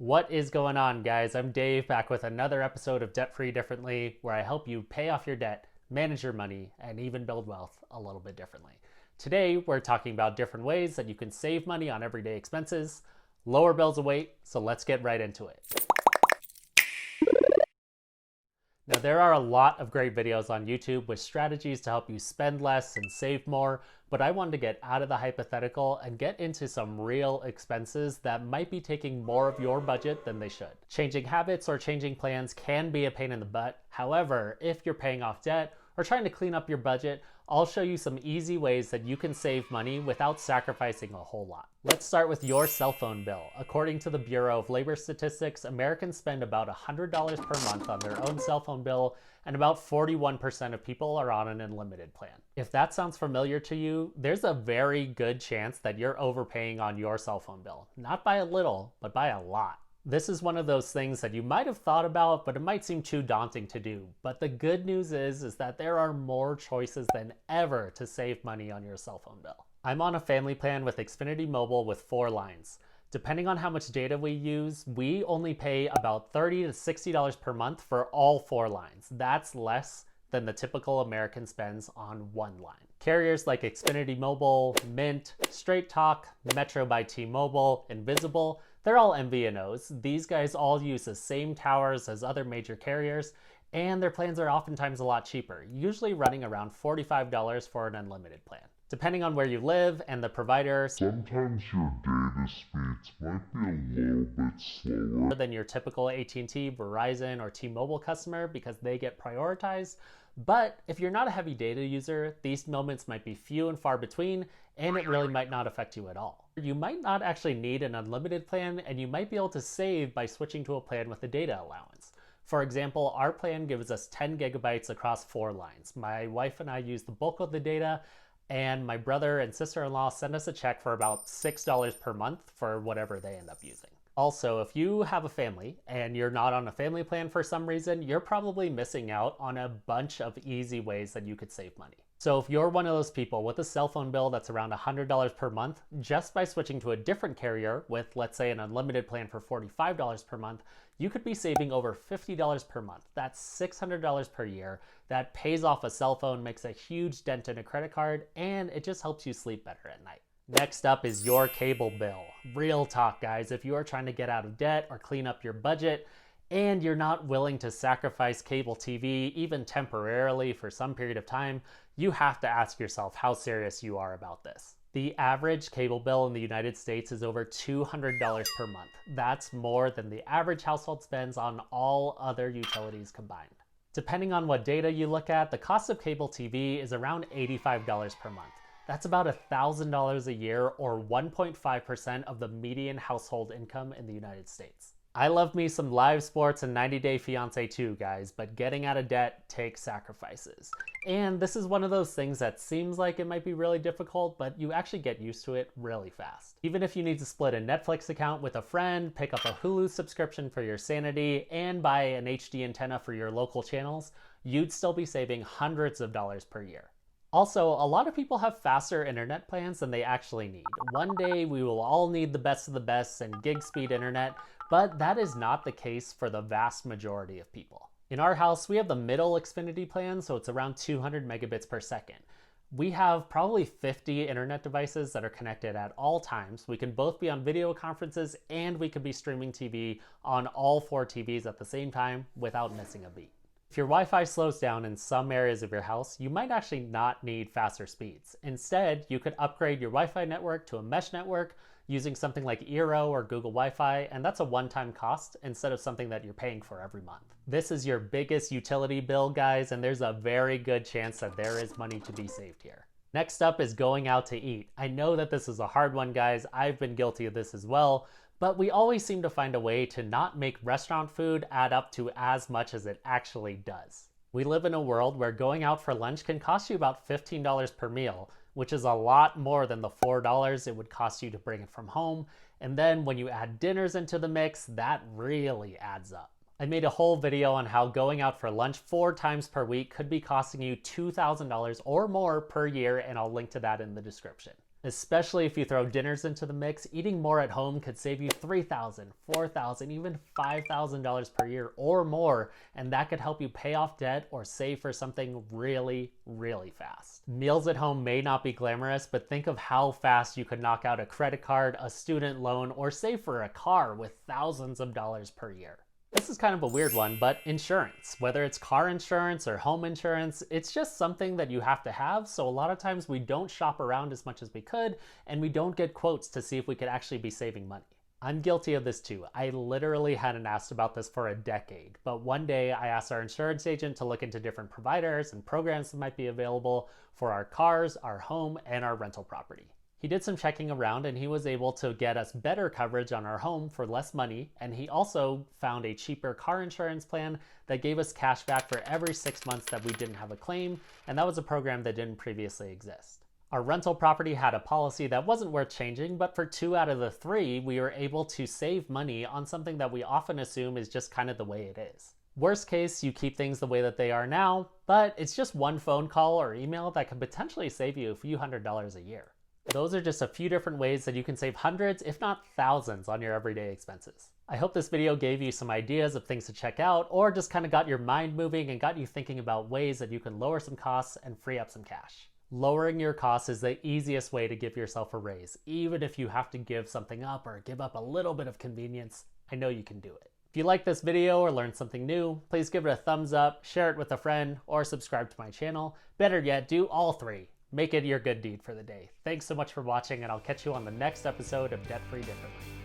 What is going on, guys? I'm Dave, back with another episode of Debt Free Differently, where I help you pay off your debt, manage your money, and even build wealth a little bit differently. Today, we're talking about different ways that you can save money on everyday expenses, lower bills await, so let's get right into it. Now, there are a lot of great videos on YouTube with strategies to help you spend less and save more, but I wanted to get out of the hypothetical and get into some real expenses that might be taking more of your budget than they should. Changing habits or changing plans can be a pain in the butt. However, if you're paying off debt or trying to clean up your budget, I'll show you some easy ways that you can save money without sacrificing a whole lot. Let's start with your cell phone bill. According to the Bureau of Labor Statistics, Americans spend about $100 per month on their own cell phone bill, and about 41% of people are on an unlimited plan. If that sounds familiar to you, there's a very good chance that you're overpaying on your cell phone bill. Not by a little, but by a lot. This is one of those things that you might have thought about, but it might seem too daunting to do. But the good news is that there are more choices than ever to save money on your cell phone bill. I'm on a family plan with Xfinity Mobile with 4 lines. Depending on how much data we use, we only pay about $30 to $60 per month for all 4 lines. That's less than the typical American spends on 1 line. Carriers like Xfinity Mobile, Mint, Straight Talk, Metro by T-Mobile, Invisible, they're all MVNOs. These guys all use the same towers as other major carriers, and their plans are oftentimes a lot cheaper, usually running around $45 for an unlimited plan. Depending on where you live and the provider, sometimes your data speeds might be a little bit slower than your typical AT&T, Verizon, or T-Mobile customer because they get prioritized. But if you're not a heavy data user, these moments might be few and far between, and it really might not affect you at all. You might not actually need an unlimited plan, and you might be able to save by switching to a plan with a data allowance. For example, our plan gives us 10 gigabytes across 4 lines. My wife and I use the bulk of the data, and my brother and sister-in-law send us a check for about $6 per month for whatever they end up using. Also, if you have a family and you're not on a family plan for some reason, you're probably missing out on a bunch of easy ways that you could save money. So if you're one of those people with a cell phone bill that's around $100 per month, just by switching to a different carrier with, let's say, an unlimited plan for $45 per month, you could be saving over $50 per month. That's $600 per year. That pays off a cell phone, makes a huge dent in a credit card, and it just helps you sleep better at night. Next up is your cable bill. Real talk, guys. If you are trying to get out of debt or clean up your budget, and you're not willing to sacrifice cable TV, even temporarily for some period of time, you have to ask yourself how serious you are about this. The average cable bill in the United States is over $200 per month. That's more than the average household spends on all other utilities combined. Depending on what data you look at, the cost of cable TV is around $85 per month. That's about $1,000 a year, or 1.5% of the median household income in the United States. I love me some live sports and 90 Day Fiancé too, guys, but getting out of debt takes sacrifices. And this is one of those things that seems like it might be really difficult, but you actually get used to it really fast. Even if you need to split a Netflix account with a friend, pick up a Hulu subscription for your sanity, and buy an HD antenna for your local channels, you'd still be saving hundreds of dollars per year. Also, a lot of people have faster internet plans than they actually need. One day we will all need the best of the best and gig speed internet, but that is not the case for the vast majority of people. In our house, we have the middle Xfinity plan, so it's around 200 megabits per second. We have probably 50 internet devices that are connected at all times. We can both be on video conferences, and we can be streaming TV on all 4 TVs at the same time without missing a beat. If your Wi-Fi slows down in some areas of your house, you might actually not need faster speeds. Instead, you could upgrade your Wi-Fi network to a mesh network using something like Eero or Google Wi-Fi, and that's a one-time cost instead of something that you're paying for every month. This is your biggest utility bill, guys, and there's a very good chance that there is money to be saved here. Next up is going out to eat. I know that this is a hard one, guys. I've been guilty of this as well. But we always seem to find a way to not make restaurant food add up to as much as it actually does. We live in a world where going out for lunch can cost you about $15 per meal, which is a lot more than the $4 it would cost you to bring it from home. And then when you add dinners into the mix, that really adds up. I made a whole video on how going out for lunch 4 times per week could be costing you $2,000 or more per year, and I'll link to that in the description. Especially if you throw dinners into the mix, eating more at home could save you $3,000, $4,000, even $5,000 per year or more, and that could help you pay off debt or save for something really, really fast. Meals at home may not be glamorous, but think of how fast you could knock out a credit card, a student loan, or save for a car with thousands of dollars per year. This is kind of a weird one, but insurance, whether it's car insurance or home insurance, it's just something that you have to have. So a lot of times we don't shop around as much as we could, and we don't get quotes to see if we could actually be saving money. I'm guilty of this too. I literally hadn't asked about this for a decade, but one day I asked our insurance agent to look into different providers and programs that might be available for our cars, our home, and our rental property. He did some checking around and he was able to get us better coverage on our home for less money, and he also found a cheaper car insurance plan that gave us cash back for every 6 months that we didn't have a claim, and that was a program that didn't previously exist. Our rental property had a policy that wasn't worth changing, but for 2 out of the 3, we were able to save money on something that we often assume is just kind of the way it is. Worst case, you keep things the way that they are now, but it's just one phone call or email that could potentially save you a few $100s a year. Those are just a few different ways that you can save hundreds, if not thousands, on your everyday expenses. I hope this video gave you some ideas of things to check out, or just kind of got your mind moving and got you thinking about ways that you can lower some costs and free up some cash. Lowering your costs is the easiest way to give yourself a raise. Even if you have to give something up or give up a little bit of convenience, I know you can do it. If you like this video or learned something new, please give it a thumbs up, share it with a friend, or subscribe to my channel. Better yet, do all 3. Make it your good deed for the day. Thanks so much for watching, and I'll catch you on the next episode of Debt Free Differently.